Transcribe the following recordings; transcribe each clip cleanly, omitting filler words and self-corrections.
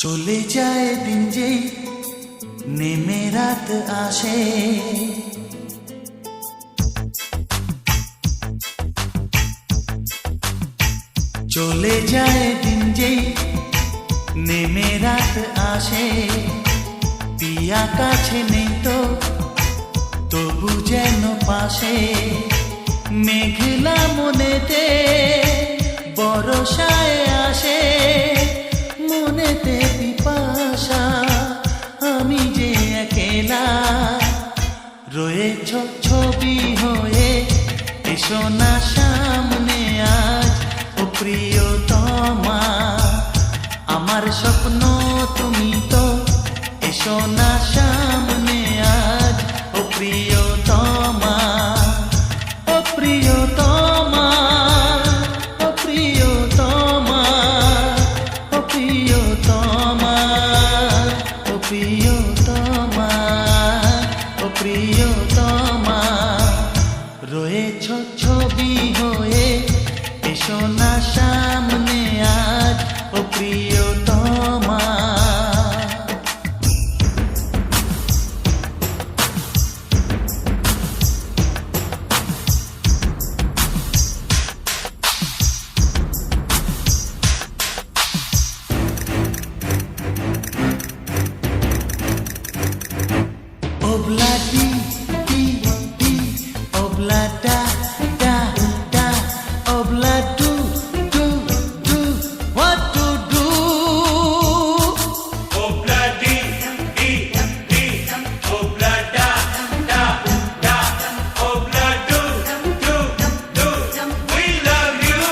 চলে যায় দিন যেই নেমে রাত আসে, চলে যায় দিন যেই নেমে রাত আসে। পিয়া কাছে নেই তো তবু যেন পাশে, মেঘলা মনেতে বরষায় আসে। মনেতে পিপাসা আমি যে একেলা, রয়েছ ছবি হয়ে এসো না সামনে আজ। ও প্রিয়তমা আমার স্বপ্ন তুমি তো, এসো না সামনে আজ। ও প্রিয়তমা, ও প্রিয়তমা, ও প্রিয়তমা, ও প্রিয়তমা, ও প্রিয়তমা, ও প্রিয়তমা রয়েছ ছবি হয়ে এসো না সামনে আজ। ও প্রিয়তমা Obla di di di, obla da da da, obla do do do, what to do? Obla di di di, obla da da da, obla do do do, we love you.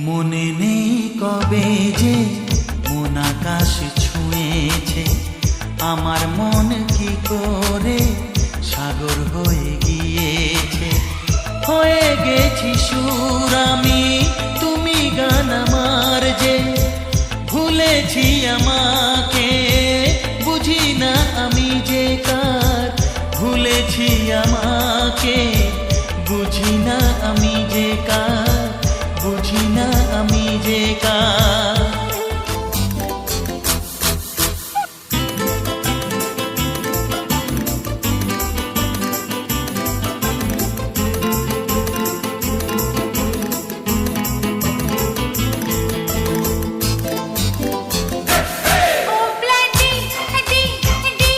মনে নেই কবে যে মন আকাশ ছুঁয়েছে, আমার মন কি করে সাগর হয়ে গিয়েছে। হয়ে গেছি সুর আমি, তুমি গান আমার যে, ভুলেছি আমাকে বুঝি না আমি যে কার। ভুলেছি আমাকে বুঝি না আমি যে কার, বুঝি না আমি যে কার। Obla di di di,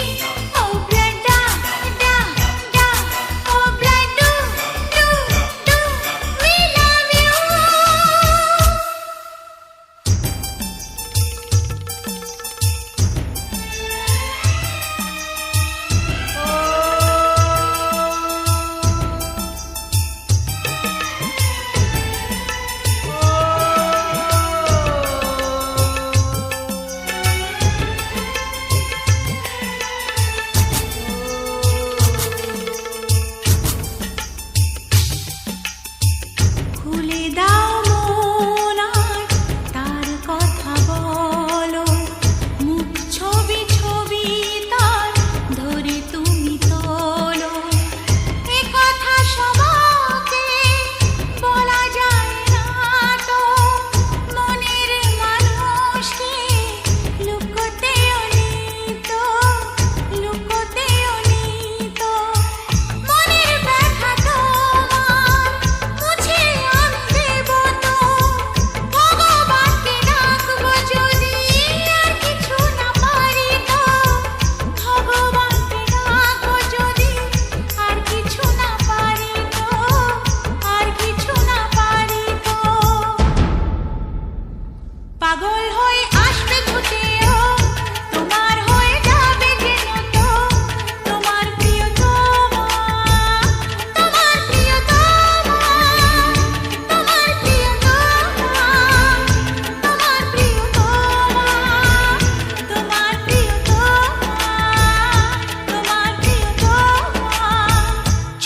obla da da da, obla do do do, we love you. খুলে দাও মন আর তার কথা বলো, মুখ ছবি ছবি তার ধরে তুমি তোলো। এ কথা সবাইকে বলা যায় না তো, মনের মানুষকে লুকোতেও নিত, লুকোতেও নিত। মনের ব্যথা তোমার মুছে আমি দেব তো, ভগবানকে ডাকবো যদি আর কিছু না পারি তো, ভগবানকে ডাকবো যদি আর কিছু না পারি তো, আর কিছু না পারি তো। পাগল হয়ে আসবে ছুটেও, তোমার হয়ে যাবে যেন তো, তোমার প্রিয়তমা, তোমার প্রিয়তমা, তোমার প্রিয়তমা, তোমার প্রিয়তমা, তোমার প্রিয়তমা, তোমার প্রিয়তমা।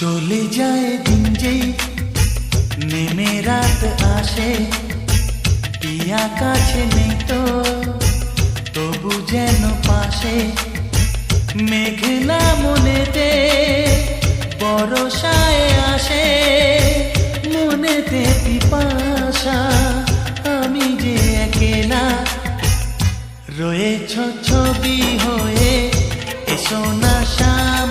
চলে যায় দিন যেই নেমে রাত আসে, পিয়া কাছে নেই তো তবু যেন পাশে। মেঘলা মনেতে বরষায় আসে মনেতে পিপাসা, আমি যে একলা রয়েছ ছবি হয়ে, এসো না শাম